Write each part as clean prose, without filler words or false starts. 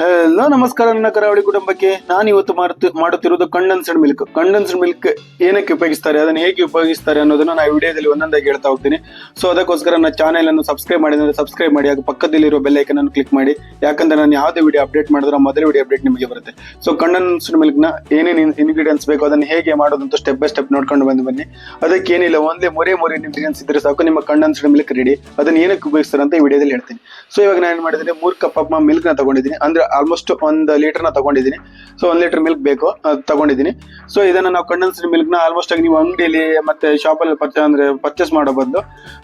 Hello ನಮಸ್ಕಾರ ನನ್ನ ಕರಾವಳಿ ಕುಟುಂಬಕ್ಕೆ. ನಾನು ಇವತ್ತು ಮಾಡುತ್ತಿರುವುದು ಕಂಡೆನ್ಸ್ಡ್ ಮಿಲ್ಕ್. ಕಂಡೆನ್ಸ್ಡ್ ಮಿಲ್ಕ್ ಏನಕ್ಕೆ ಉಪಯೋಗಿಸ್ತಾರೆ, ಅದನ್ನು ಹೇಗೆ ಉಪಯೋಗಿಸ್ತಾರೆ ಅನ್ನೋದನ್ನ ನಾನು ವಿಡಿಯೋದಲ್ಲಿ ಒಂದೊಂದಾಗಿ ಹೇಳ್ತಾ ಹೋಗ್ತೀನಿ. ಸೊ ಅದಕ್ಕೋಸ್ಕರ ನನ್ನ ಚಾನೆಲ್ ಅನ್ನು ಸಬ್ಸ್ಕ್ರೈಬ್ ಮಾಡಿದ್ರೆ ಸಬ್ಸ್ಕ್ರೈಬ್ ಮಾಡಿ, ಹಾಗೂ ಪಕ್ಕದಲ್ಲಿರುವ ಬೆಲ್ ಐಕನ್ ಅನ್ನು ಕ್ಲಿಕ್ ಮಾಡಿ. ಯಾಕಂದ್ರೆ ನಾನು ಯಾವುದೇ ವಿಡಿಯೋ ಅಪ್ಡೇಟ್ ಮಾಡಿದ್ರೆ ಮೊದಲ ವಿಡಿಯೋ ಅಪ್ಡೇಟ್ ನಿಮಗೆ ಬರುತ್ತೆ. ಸೊ ಕಂಡೆನ್ಸ್ಡ್ ಮಿಲ್ಕ್ ನ ಏನೇನು ಇಂಗ್ರೀಡಿಯೆಂಟ್ಸ್ ಬೇಕು ಅದನ್ನು ಹೇಗೆ ಮಾಡೋದಂತ ಸ್ಟೆಪ್ ಬೈ ಸ್ಟೆಪ್ ನೋಡ್ಕೊಂಡು ಬನ್ನಿ. ಅದಕ್ಕೆ ಏನಿಲ್ಲ, ಒಂದೇ ಮೂರೇ ಇಂಗ್ರೀಡಿಯೆಂಟ್ಸ್ ಇದ್ರೆ ಸಾಕು, ನಿಮ್ಮ ಕಂಡೆನ್ಸ್ಡ್ ಮಿಲ್ಕ್ ರೆಡಿ. ಅದನ್ನ ಏನಕ್ಕೆ ಉಪಯೋಗಿಸ್ತಾರೆ ಅಂತ ಈ ವಿಡಿಯೋದಲ್ಲಿ ಹೇಳ್ತೀನಿ. ಸೊ ಇವಾಗ ನಾನು ಏನ್ ಮಾಡಿದ್ರೆ 3 ಕಪ್ ಮಿಲ್ಕ್ ನ ತಗೊಂಡಿದ್ದೀನಿ, ಅಂದ್ರೆ ಆಲ್ಮೋಸ್ಟ್ 1 ಲೀಟರ್ ನ ತಗೊಂಡಿದ್ದೀನಿ. ಸೊ 1 ಲೀಟರ್ ಮಿಲ್ಕ್ ಬೇಕು ತಗೊಂಡಿದ್ದೀನಿ. ಸೊ ಇದನ್ನ ನಾವು ಕಂಡೆನ್ಸ್ಡ್ ಮಿಲ್ಕ್ ನ ಆಲ್ಮೋಸ್ಟ್ ಆಗಿ ನೀವು ಅಂಗಡಿಯಲ್ಲಿ ಮತ್ತೆ ಶಾಪ್ ಅಲ್ಲಿ ಪರ್ಚೇಸ್ ಮಾಡೋ ಬದಲು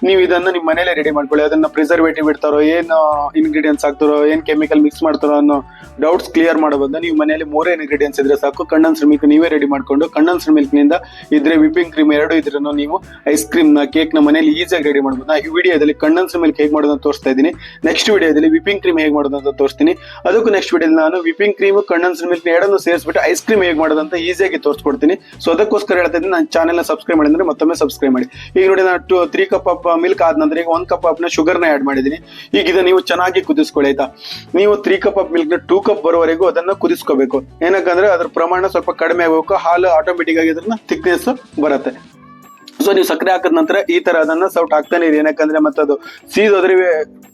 ನೀವು ಇದನ್ನ ನಿಮ್ಮ ಮನೇಲೆ ರೆಡಿ ಮಾಡ್ಕೊಳ್ಳಿ. ಅದನ್ನ ಪ್ರಿಸರ್ವೇಟಿವ್ ಇಡ್ತಾರೋ, ಏನು ಇಂಗ್ರೀಡಿಯೆಂಟ್ಸ್ ಹಾಕ್ತಾರೋ, ಏನ್ ಕೆಮಿಕಲ್ ಮಿಕ್ಸ್ ಮಾಡ್ತಾರೋ ಅನ್ನೋ ಡೌಟ್ಸ್ ಕ್ಲಿಯರ್ ಮಾಡೋ ಬದಲು ನೀವು ಮನೆಯಲ್ಲಿ 3 ಇಂಗ್ರೀಡಿಯೆಂಟ್ಸ್ ಇದ್ರೆ ಸಾಕು, ಕಂಡೆನ್ಸ್ಡ್ ಮಿಲ್ಕ್ ನೀವೇ ರೆಡಿ ಮಾಡ್ಕೊಂಡು, ಕಂಡೆನ್ಸ್ಡ್ ಮಿಲ್ಕ್ ನಿಂದ ಇದ್ರೆ ವಿಪಿಂಗ್ ಕ್ರೀಮ್ ಎರಡು ಇದ್ರೂ ನೀವು ಐಸ್ ಕ್ರೀಮ್ ನ ಕೇಕ್ ನ ಮನೆಯಲ್ಲಿ ಈಸಿಯಾಗಿ ರೆಡಿ ಮಾಡಬಹುದು. ನಾ ಈ ವಿಡಿಯೋದಲ್ಲಿ ಕಂಡೆನ್ಸ್ಡ್ ಮಿಲ್ಕ್ ಹೇಗೆ ಮಾಡೋದು ಅಂತ ತೋರಿಸ್ತಾ ಇದ್ದೀನಿ. ನೆಕ್ಸ್ಟ್ ವಿಡಿಯೋದಲ್ಲಿ ವಿಪಿಂಗ್ ಕ್ರೀಮ್ ಹೇಗೆ ಮಾಡೋದು ಅಂತ ತೋರಿಸ್ತೀನಿ. ಅದಕ್ಕೂ ನೆಕ್ಸ್ಟ್ ವಿಡಿಯೋದಲ್ಲಿ ನಾನು ವಿಪಿಂಗ್ ಕ್ರೀಮ್ ಕಂಡೆನ್ಸ್ಡ್ ಮಿಲ್ಕ್ ಎರಡನ್ನು ಸೇರಿಸ್ಬಿಟ್ಟು ಐಸ್ ಕ್ರೀಮ್ ಹೇಗೆ ಮಾಡೋದು ಅಂತ ಈಸಿಯಾಗಿ ತೋರಿಸ್ಕೊಡ್ತೀನಿ. ಸೊ ಅದಕ್ಕೋಸ್ಕರ ಹೇಳ್ತಾ ಇದ್ದೀನಿ, ನನ್ನ ಚಾನೆಲ್ ನ ಸಬ್ಸ್ಕ್ರೈಬ್ ಮಾಡಿದ್ರೆ ಮತ್ತೊಮ್ಮೆ ಸಬ್ಸ್ಕ್ರೈಬ್ ಮಾಡಿ. ಈಗ ನೋಡಿ, ನಾನು 3 ಕಪ್ ಮಿಲ್ಕ್ ಆದ ನಂತರ ಈಗ 1 ಕಪ್ ಶುಗರ್ ನ ಆಡ್ ಮಾಡಿದ್ದೀನಿ. ಈಗ ಇದನ್ನ ನೀವು ಚೆನ್ನಾಗಿ ಕುದಿಸ್ಕೊಳ್ಳಿ ಆಯ್ತಾ. ನೀವು 3 ಕಪ್ ಮಿಲ್ಕ್ ನ 2 ಕಪ್ ಬರೋವರೆಗೂ ಅದನ್ನ ಕುದಿಸ್ಕೋಬೇಕು. ಏನಕ್ಕಂದ್ರೆ ಅದ್ರ ಪ್ರಮಾಣ ಸ್ವಲ್ಪ ಕಡಿಮೆ ಆಗಬೇಕು, ಹಾಲು ಆಟೋಮೆಟಿಕ್ ಆಗಿ ಅದನ್ನ ಥಿಕ್ನೆಸ್ ಬರುತ್ತೆ. ಸೊ ನೀವು ಸಕ್ಕರೆ ಹಾಕಿದ ನಂತರ ಈ ತರ ಅದನ್ನ ಸೌಟ್ ಹಾಕ್ತಾನೆ ಇರಿ, ಏನಕ್ಕಂದ್ರೆ ಮತ್ತೆ ಅದು ಸೀದೋದ್ರೆ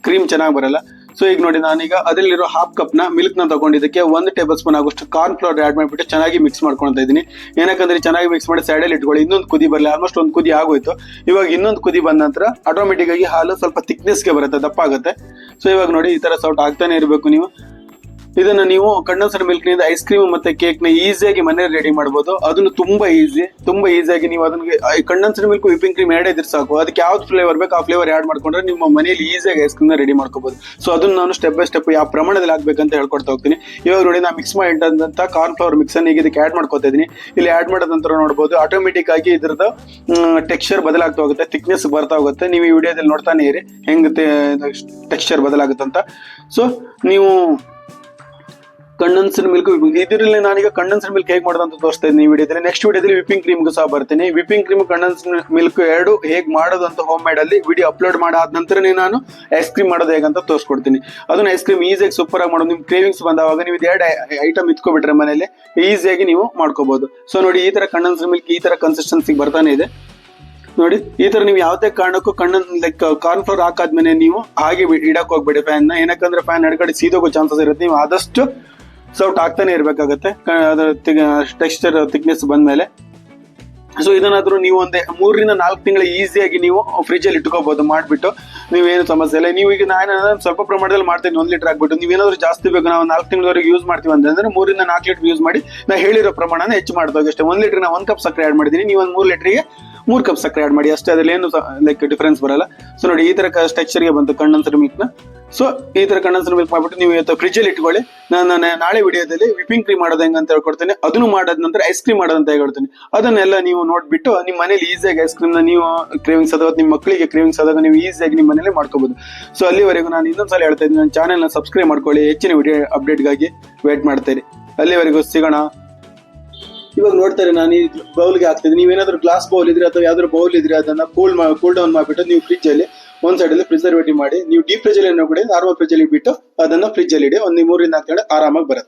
ಕ್ರೀಮ್ ಚೆನ್ನಾಗಿ ಬರಲ್ಲ. ಸೊ ಈಗ ನೋಡಿ, ನಾನೀಗ ಅದರಲ್ಲಿರೋ 1/2 ಕಪ್ ನ ಮಿಲ್ಕ್ ನ ತಗೊಂಡಿದ್ದಕ್ಕೆ 1 ಟೇಬಲ್ ಸ್ಪೂನ್ ಆಗೋಷ್ಟು ಕಾರ್ನ್ ಫ್ಲೋರ್ ಆಡ್ ಮಾಡಿಬಿಟ್ಟು ಚೆನ್ನಾಗಿ ಮಿಕ್ಸ್ ಮಾಡ್ಕೊಳ್ತಾ ಇದ್ದೀನಿ. ಏನಕ್ಕಂದ್ರೆ ಚೆನ್ನಾಗಿ ಮಿಕ್ಸ್ ಮಾಡಿ ಸೈಡಲ್ಲಿ ಇಟ್ಕೊಳ್ಳಿ. ಇನ್ನೊಂದು ಕುದಿ ಬರಲಿ. ಆಲ್ಮೋಸ್ಟ್ 1 ಕುದಿ ಆಗೋಯ್ತು. ಇವಾಗ ಇನ್ನೊಂದು ಕುದಿ ಬಂದ ನಂತರ ಆಟೋಮೆಟಿಕ್ ಆಗಿ ಹಾಲು ಸ್ವಲ್ಪ ಥಿಕ್ನೆಸ್ಗೆ ಬರುತ್ತೆ, ದಪ್ಪ ಆಗುತ್ತೆ. ಸೊ ಇವಾಗ ನೋಡಿ, ಈ ತರ ಸೌಟ್ ಆಗ್ತಾನೆ ಇರಬೇಕು ನೀವು. ಇದನ್ನ ನೀವು ಕಂಡೆನ್ಸ್ಡ್ ಮಿಲ್ಕ್ ನಿಂದ ಐಸ್ ಕ್ರೀಮ್ ಮತ್ತೆ ಕೇಕ್ ನ ಈಸಿಯಾಗಿ ಮನೇಲಿ ರೆಡಿ ಮಾಡಬಹುದು. ಅದನ್ನು ತುಂಬಾ ಈಸಿಯಾಗಿ ನೀವು ಅದನ್ನ ಕಂಡೆನ್ಸ್ಡ್ ಮಿಲ್ಕ್ ವಿಪಿಂಗ್ ಕ್ರೀಮ್ ಎರಡೇ ಇದ್ರೆ ಸಾಕು. ಅದಕ್ಕೆ ಯಾವ್ದು ಫ್ಲೇವರ್ ಬೇಕು ಆ ಫ್ಲೇವರ್ ಆಡ್ ಮಾಡ್ಕೊಂಡ್ರೆ ನಿಮ್ಮ ಮನೆಯಲ್ಲಿ ಈಸಿಯಾಗಿ ಐಸ್ ಕ್ರೀಮ್ ನ ರೆಡಿ ಮಾಡ್ಕೋಬಹುದು. ಸೊ ಅದನ್ನ ನಾನು ಸ್ಟೆಪ್ ಬೈ ಸ್ಟೆಪ್ ಯಾವ ಪ್ರಮಾಣದಲ್ಲಿ ಹಾಕ್ಬೇಕಂತ ಹೇಳ್ಕೊಡ್ತಾ ಹೋಗ್ತೀನಿ. ಇವಾಗ ನೋಡಿ, ನಾನು ಮಿಕ್ಸ್ ಮಾಡಿದಂತ ಕಾರ್ನ್ ಫ್ಲವರ್ ಮಿಕ್ಸ್ ಅನ್ನು ಈಗ ಇದಕ್ಕೆ ಆಡ್ ಮಾಡ್ಕೋತಾ ಇದೀನಿ. ಇಲ್ಲಿ ಆಡ್ ಮಾಡಿದ ನಂತರ ನೋಡಬಹುದು ಆಟೋಮೆಟಿಕ್ ಆಗಿ ಇದ್ರದ್ದು ಟೆಕ್ಸ್ಚರ್ ಬದಲಾಗ್ತಾ ಹೋಗುತ್ತೆ, ಥಿಕ್ನೆಸ್ ಬರ್ತಾ ಹೋಗುತ್ತೆ. ನೀವು ಈ ವಿಡಿಯೋದಲ್ಲಿ ನೋಡ್ತಾನೆ ಇರಿ ಹೆಂಗ್ ಟೆಕ್ಸ್ಚರ್ ಬದಲಾಗುತ್ತಂತ. ಸೊ ನೀವು ಕಂಡೆನ್ಸ್ಡ್ ಮಿಲ್ಕ್ ಇದರಲ್ಲಿ ನಾನೀಗ ಕಂಡೆನ್ಸ್ಡ್ ಮಿಲ್ಕ್ ಹೇಗೆ ಮಾಡೋದು ಅಂತ ತೋರಿಸ್ತಾ ಇದ್ದೀನಿ ಈ ವಿಡಿಯೋದಲ್ಲಿ. ನೆಕ್ಸ್ಟ್ ವಿಡಿಯೋದಲ್ಲಿ ವಿಪಿಂಗ್ ಕ್ರೀಮ್ಗೂ ಸಹ ಬರ್ತೀನಿ. ವಿಪಿಂಗ್ ಕ್ರೀಮ್ ಕಂಡೆನ್ಸ್ಡ್ ಮಿಲ್ಕ್ ಎರಡು ಹೇಗೆ ಮಾಡೋದು ಅಂತ ಹೋಮ್ ಮೇಡ್ ಅಲ್ಲಿ ವಿಡಿಯೋ ಅಪ್ಲೋಡ್ ಮಾಡಾದ ನಂತರನೇ ನಾನು ಐಸ್ ಕ್ರೀಮ್ ಮಾಡೋದು ಹೇಗಂತ ತೋರಿಸ್ಕೊಡ್ತೀನಿ. ಅದನ್ನ ಐಸ್ ಕ್ರೀಮ್ ಈಸಿಯಾಗಿ ಸೂಪರ್ ಆಗಿ ಮಾಡೋದು. ನಿಮ್ ಕ್ರೇವಿಂಗ್ಸ್ ಬಂದಾಗ ನೀವು ಎರಡು ಐಟಮ್ ಇಟ್ಕೊಬಿಟ್ರೆ ಮನೇಲಿ ಈಸಿಯಾಗಿ ನೀವು ಮಾಡ್ಕೋಬಹುದು. ಸೊ ನೋಡಿ, ಈ ತರ ಕಂಡೆನ್ಸ್ಡ್ ಮಿಲ್ಕ್ ಈ ತರ ಕನ್ಸಿಸ್ಟೆನ್ಸಿಗೆ ಬರ್ತಾನೆ ಇದೆ. ನೋಡಿ, ಈ ತರ ನೀವು ಯಾವುದೇ ಕಾರಣಕ್ಕೂ ಕಾರ್ನ್ ಫ್ಲೋರ್ ಹಾಕಾದ್ಮೇಲೆ ನೀವು ಹಾಗೆ ಇಡಕ್ ಹೋಗ್ಬೇಡಿ ಫ್ಯಾನ್ ನ. ಏನಕ್ಕಂದ್ರೆ ಫ್ಯಾನ್ ಎಡಗಡೆ ಸೀದೋಗೋ ಚಾನ್ಸಸ್ ಇರುತ್ತೆ. ನೀವು ಆದಷ್ಟು ಸೌಟ್ ಆಗ್ತಾನೆ ಇರ್ಬೇಕಾಗತ್ತೆ ಅದರ ಟೆಕ್ಸ್ಚರ್ ಥಿಕ್ನೆಸ್ ಬಂದ್ಮೇಲೆ. ಸೊ ಇದನ್ನಾದ್ರೂ ನೀವು 3 ರಿಂದ 4 ತಿಂಗಳು ಈಸಿಯಾಗಿ ನೀವು ಫ್ರಿಜ್ ಅಲ್ಲಿ ಇಟ್ಕೋಬಹುದು ಮಾಡ್ಬಿಟ್ಟು. ನೀವೇನು ಸಮಸ್ಯೆ ಇಲ್ಲ. ನೀವು ಈಗ ನಾನು ಸ್ವಲ್ಪ ಪ್ರಮಾಣದಲ್ಲಿ ಮಾಡ್ತೀನಿ, 1 ಲೀಟರ್ ಆಗ್ಬಿಟ್ಟು. ನೀವೇನಾದ್ರೂ ಜಾಸ್ತಿ ಬೇಕು, ನಾವು 4 ತಿಂಗಳವರೆಗೆ ಯೂಸ್ ಮಾಡ್ತೀವಿ ಅಂದ್ರೆ 3 ರಿಂದ 4 ಲೀಟರ್ ಯೂಸ್ ಮಾಡಿ. ನಾ ಹೇಳಿರೋ ಪ್ರಮಾಣನ ಹೆಚ್ಚು ಮಾಡ್ದಾಗ ಅಷ್ಟೇ. 1 ಲೀಟರ್ 1 ಕಪ್ ಸಕ್ಕರೆ ಆಡ್ ಮಾಡಿದೀನಿ. ನೀವು 3 ಲೀಟರ್ಗೆ 3 ಕಪ್ ಸಕ್ಕರೆ ಆಡ್ ಮಾಡಿ ಅಷ್ಟೇ. ಅದ್ರಲ್ಲಿ ಏನು ಡಿಫರೆನ್ಸ್ ಬರಲ್ಲ. ಸೊ ನೋಡಿ, ಈ ತರ ಟೆಕ್ಸ್ಚರ್ಗೆ ಬಂತು ಕಂಡೆನ್ಸ್ಡ್ ಮಿಲ್ಕ್ ನ. ಸೊ ಈ ತರ ಕಂಡೆನ್ಸ್ಡ್ ಮಿಲ್ಕ್ ಮಾಡ್ಬಿಟ್ಟು ನೀವು ಫ್ರಿಜ್ ಅಲ್ಲಿ ಇಟ್ಕೊಳ್ಳಿ. ನಾನು ನಾಳೆ ವಿಡಿಯೋದಲ್ಲಿ ವಿಪಿಂಗ್ ಕ್ರೀಮ್ ಮಾಡೋದು ಹೆಂಗ ಅಂತ ಹೇಳ್ಕೊಡ್ತೇನೆ. ಅದನ್ನು ಮಾಡಾದ ನಂತರ ಐಸ್ ಕ್ರೀಮ್ ಮಾಡೋದಂತ ಹೇಳ್ಕೊಡ್ತೀನಿ. ಅದನ್ನೆಲ್ಲ ನೀವು ನೋಡ್ಬಿಟ್ಟು ನಿಮ್ಮ ಮನೇಲಿ ಈಸಿಯಾಗಿ ಐಸ್ ಕ್ರೀಮ್ ನ ನೀವು ಕ್ರೇವಿಂಗ್ಸ್ ಅದಾವ, ನಿಮ್ಮ ಮಕ್ಕಳಿಗೆ ಕ್ರೇವಿಂಗ್ಸ್ ಆದಾಗ ನೀವು ಈಸಿಯಾಗಿ ನಿಮ್ಮ ಮನೇಲಿ ಮಾಡ್ಕೋಬಹುದು. ಸೊ ಅಲ್ಲಿವರೆಗೂ ನಾನು ಇನ್ನೊಂದ್ಸಲ ಹೇಳ್ತಾ ಇದ್ದೀನಿ, ನನ್ನ ಚಾನೆಲ್ ನ ಸಬ್ಸ್ಕ್ರೈಬ್ ಮಾಡ್ಕೊಳ್ಳಿ. ಹೆಚ್ಚಿನ ವಿಡಿಯೋ ಅಪ್ಡೇಟ್ಗಾಗಿ ವೇಟ್ ಮಾಡ್ತೀರಿ. ಅಲ್ಲಿವರೆಗೂ ಸಿಗೋಣ. ಇವಾಗ ನೋಡ್ತಾರೆ, ನಾನು ಈ ಬೌಲ್ಗೆ ಹಾಕ್ತಿದ್ದೀನಿ. ನೀವೇನಾದ್ರೂ ಗ್ಲಾಸ್ ಬೌಲ್ ಇದ್ರೆ ಅಥವಾ ಯಾವ್ದಾದ್ರು ಬೌಲ್ ಇದ್ರೆ ಅದನ್ನ ಕೂಲ್ ಡೌನ್ ಮಾಡ್ಬಿಟ್ಟು ನೀವು ಫ್ರಿಜ್ ಅಲ್ಲಿ ಒಂದ್ ಸೈಡ್ ಅಲ್ಲಿ ಪ್ರಿಸರ್ವೇಟಿವ್ ಮಾಡಿ ನೀವು ಡೀಪ್ ಫ್ರಿಜ್ ಅಲ್ಲಿ ಕೂಡ ನಾರ್ಮಲ್ ಫ್ರಿಜ್ ಅಲ್ಲಿ ಬಿಟ್ಟು ಅದನ್ನ ಫ್ರಿಜ್ ಅಲ್ಲಿ ಇಡಿ. 3 ರಿಂದ 4 ಗಂಟೆ ಆರಾಮಾಗಿ ಬರುತ್ತೆ.